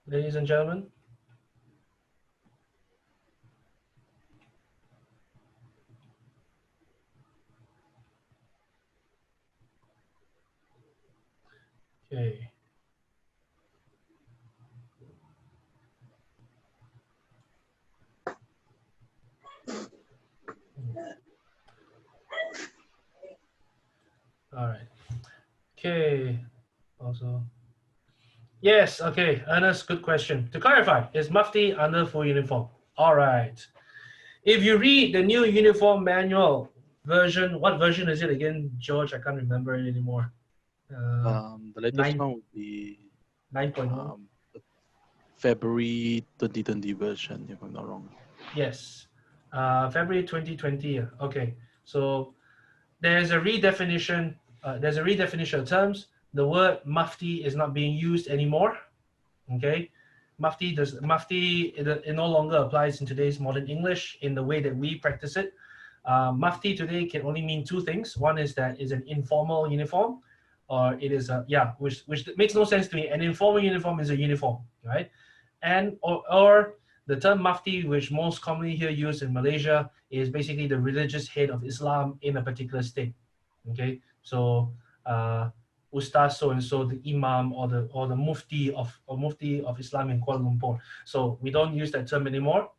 B: Ladies and gentlemen? Okay. All right. Okay. Also, yes. Okay. Ernest, good question. To clarify, is Mufti under full uniform? All right. If you read the new uniform manual version, what version is it again, George? I can't remember it anymore.
A: The latest
B: 9,
A: one would be
B: 9.1.
A: the February 2020 version, if I'm not wrong.
B: Yes. February 2020. Okay. So there's a redefinition. There's a redefinition of terms. The word Mufti is not being used anymore. Okay. Mufti it no longer applies in today's modern English in the way that we practice it. Mufti today can only mean two things. One is that is an informal uniform, or it is a which makes no sense to me. An informal uniform is a uniform, right? And or the term Mufti, which most commonly here used in Malaysia, is basically the religious head of Islam in a particular state. Okay, so Ustaz so and so, the Imam or the Mufti of Islam in Kuala Lumpur. So we don't use that term anymore.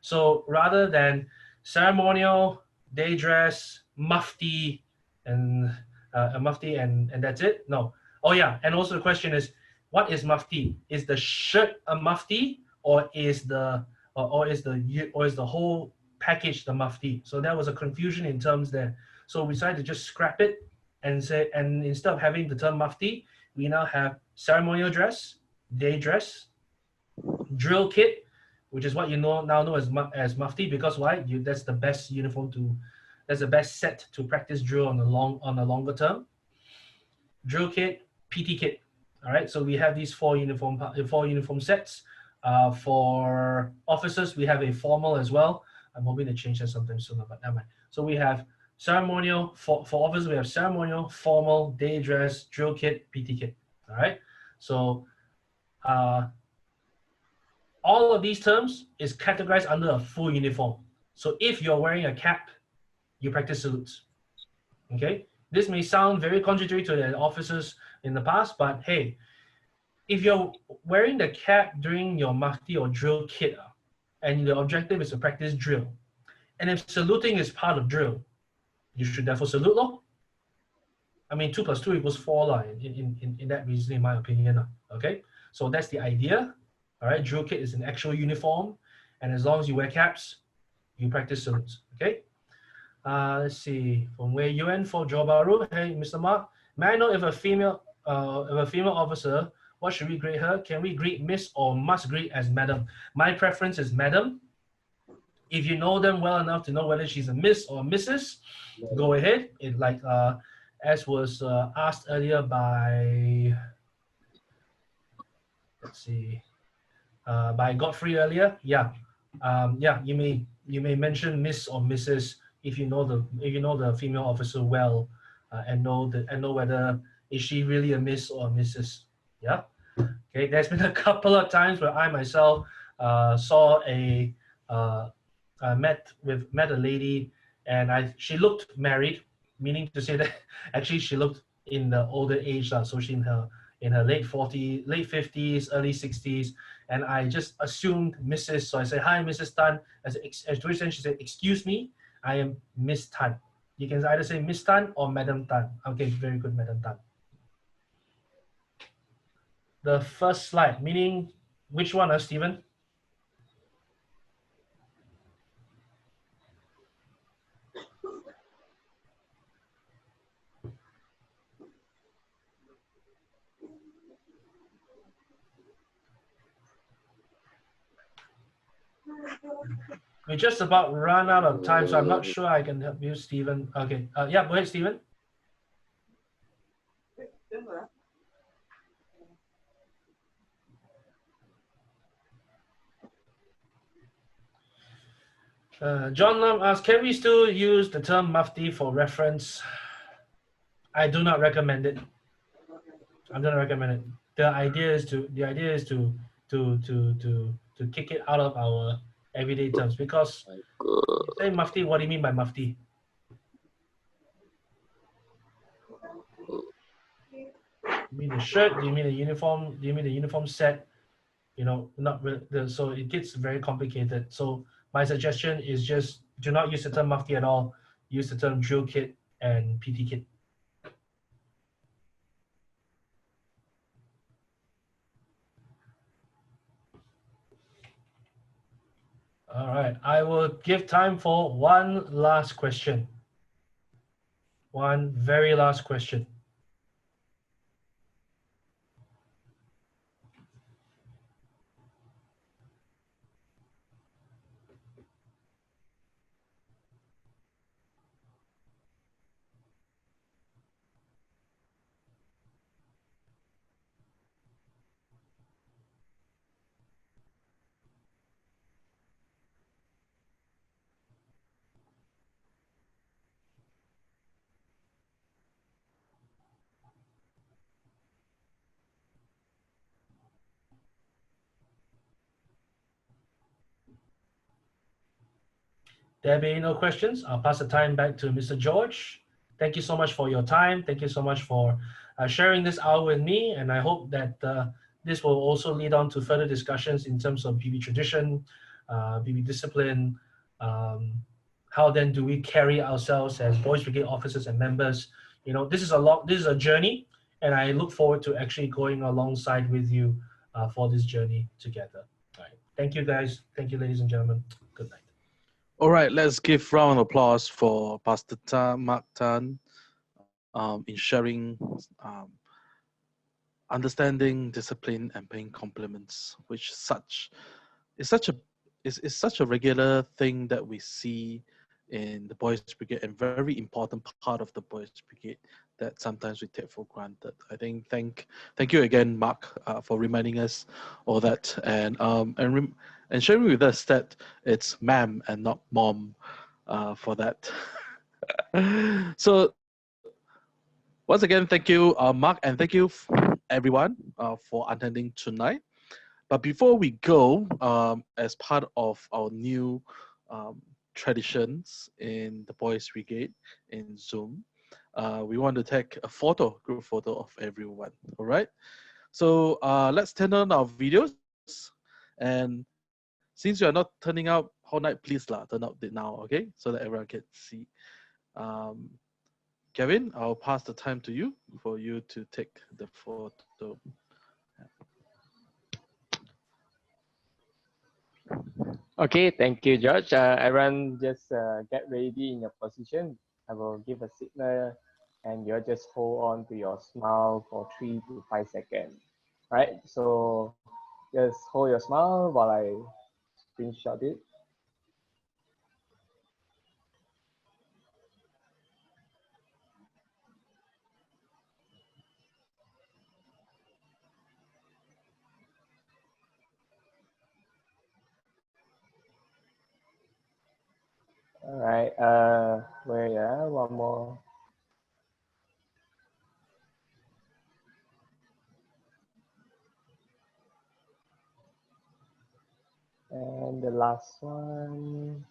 B: So rather than ceremonial, day dress, Mufti, and a Mufti and that's it. No. Oh yeah, and also the question is, what is Mufti? Is the shirt a Mufti, or is the whole package the Mufti? So there was a confusion in terms there. So we decided to just scrap it and say, and instead of having the term Mufti, we now have ceremonial dress, day dress, drill kit, which is what you now know as Mufti, because why? That's the best that's the best set to practice drill on a longer term. Drill kit, PT kit. All right, so we have these four uniform sets. For officers, we have a formal as well. I'm hoping to change that sometime sooner, but never mind. So we have ceremonial for officers. We have ceremonial, formal, day dress, drill kit, PT kit. All right, so all of these terms is categorized under a full uniform. So if you're wearing a cap, you practice salutes. Okay, this may sound very contradictory to the officers in the past, but hey, if you're wearing the cap during your Mufti or drill kit, and the objective is to practice drill, and if saluting is part of drill, you should therefore salute law. I mean, 2 plus 2 equals 4 lah, in that reason, in my opinion. Okay, so that's the idea. All right, drill kit is an actual uniform, and as long as you wear caps, you practice salutes. Okay. Let's see, from where you in for Johor Bahru. Hey, Mr. Mark, may I know if a female officer, what should we greet her? Can we greet Miss or must greet as Madam? My preference is Madam. If you know them well enough to know whether she's a Miss or Mrs., go ahead. As was asked earlier by, let's see, by Godfrey earlier. Yeah, you may mention Miss or Mrs. if you know the female officer well, and know whether is she really a Miss or a Mrs. Yeah. Okay. There's been a couple of times where I myself saw met a lady, and she looked married, meaning to say that actually she looked in the older age, so she in her late 40s, late 50s, early 60s, and I just assumed Mrs. So I said, "Hi, Mrs. Tan." To which then she said, "Excuse me, I am Miss Tan." You can either say Miss Tan or Madam Tan. Okay, very good, Madam Tan. The first slide, meaning which one, Stephen? We just about run out of time, so I'm not sure I can help you, Stephen. Okay, yeah, go ahead, Stephen. John Lam asks, can we still use the term Mufti for reference? I do not recommend it. I'm gonna recommend it. The idea is to kick it out of our everyday terms, because you say Mufti, what do you mean by Mufti? You mean the shirt? Do you mean the uniform? Do you mean the uniform set? You know, not so it gets very complicated. So my suggestion is just do not use the term Mufti at all. Use the term drill kit and PT kit. All right, I will give time for one last question. One very last question. There being no questions, I'll pass the time back to Mr. George. Thank you so much for your time. Thank you so much for sharing this hour with me. And I hope that this will also lead on to further discussions in terms of BB tradition, BB discipline. How then do we carry ourselves as Boys Brigade officers and members? You know, this is a journey, and I look forward to actually going alongside with you for this journey together. All right. Thank you, guys. Thank you, ladies and gentlemen. Good night.
A: All right, let's give round of applause for Pastor Mark Tan in sharing understanding, discipline, and paying compliments, which is such a regular thing that we see in the Boys Brigade, and very important part of the Boys Brigade that sometimes we take for granted. I think thank you again, Mark, for reminding us all that, and sharing with us that it's ma'am and not mom for that. So once again, thank you, Mark, and thank you everyone for attending tonight. But before we go, as part of our new traditions in the Boys Brigade in Zoom, we want to take a group photo of everyone. All right. So let's turn on our videos, and since you are not turning out whole night, please turn out it now, okay? So that everyone can see. Kevin, I'll pass the time to you for you to take the photo.
C: Okay, thank you, George. Everyone just get ready in your position. I will give a signal and you'll just hold on to your smile for 3 to 5 seconds. Right, so just hold your smile while I screenshot it. All right, wait, one more. And the last one.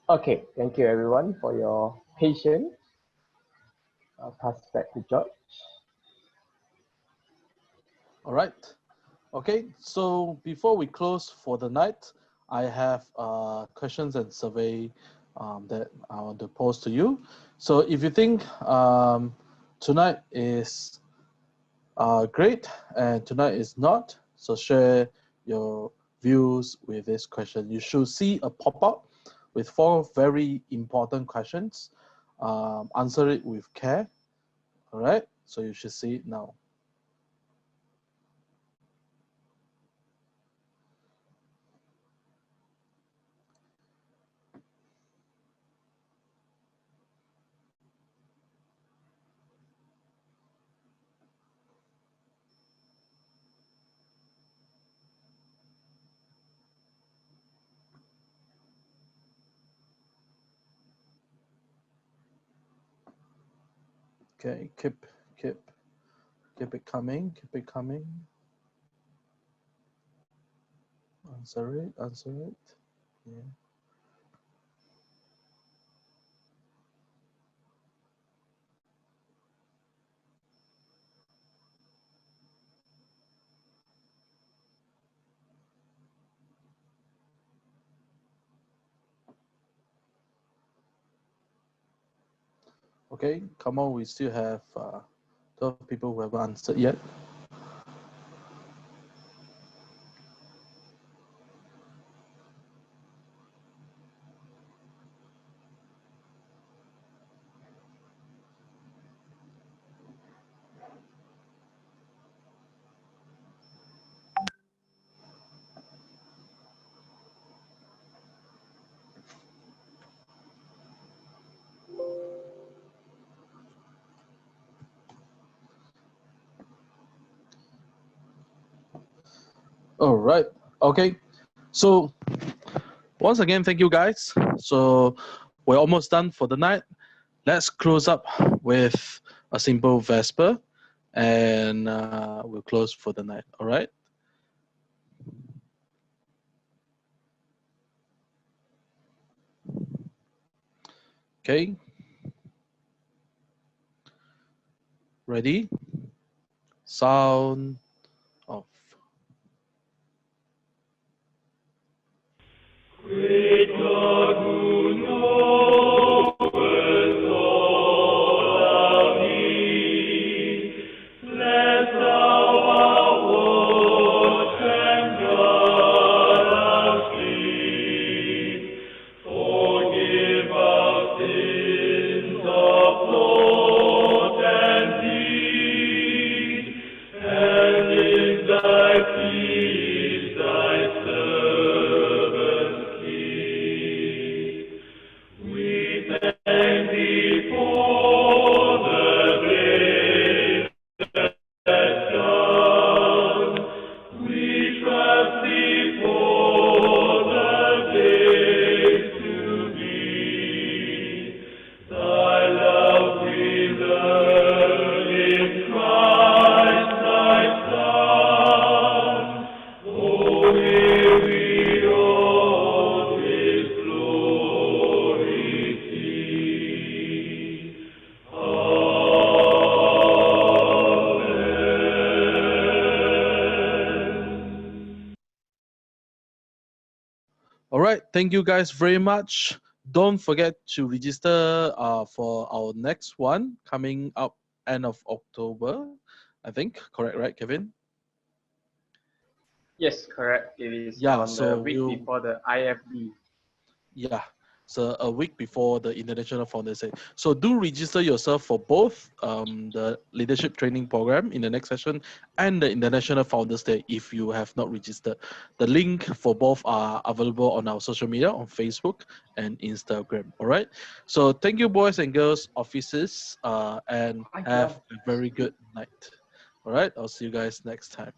C: Okay, thank you everyone for your patience. I'll pass back to George.
A: All right. Okay, so before we close for the night, I have questions and survey that I want to pose to you. So if you think tonight is great and tonight is not, so share your views with this question. You should see a pop-up with 4 very important questions. Answer it with care. All right, so you should see it now. Okay, keep it coming, keep it coming. Answer it, answer it. Yeah. Okay, come on, we still have 12 people who haven't answered yet. All right, okay. So once again, thank you guys. So we're almost done for the night. Let's close up with a simple Vesper and we'll close for the night, all right? Okay. Ready? Sound off.
D: Great God, who knoweth all our need, bless thou our watch and guard our sleep. Forgive our sins of thought and deed, and in thy peace thy servants keep. We thank thee for the grace that's done. We trust thee for the days to be. Thy love we learn in Christ thy Son. Oh, may we all his glory see. Amen.
A: All right, thank you guys very much. Don't forget to register for our next one coming up end of October, I think. Correct, right, Kevin?
C: Yes, correct. It is
A: Yeah,
C: on
A: so
C: the week
A: we'll-
C: before the IFB.
A: Yeah, so a week before the International Founders Day. So do register yourself for both the leadership training program in the next session and the International Founders Day if you have not registered. The link for both are available on our social media on Facebook and Instagram. All right. So thank you, boys and girls, officers, and have a very good night. All right. I'll see you guys next time.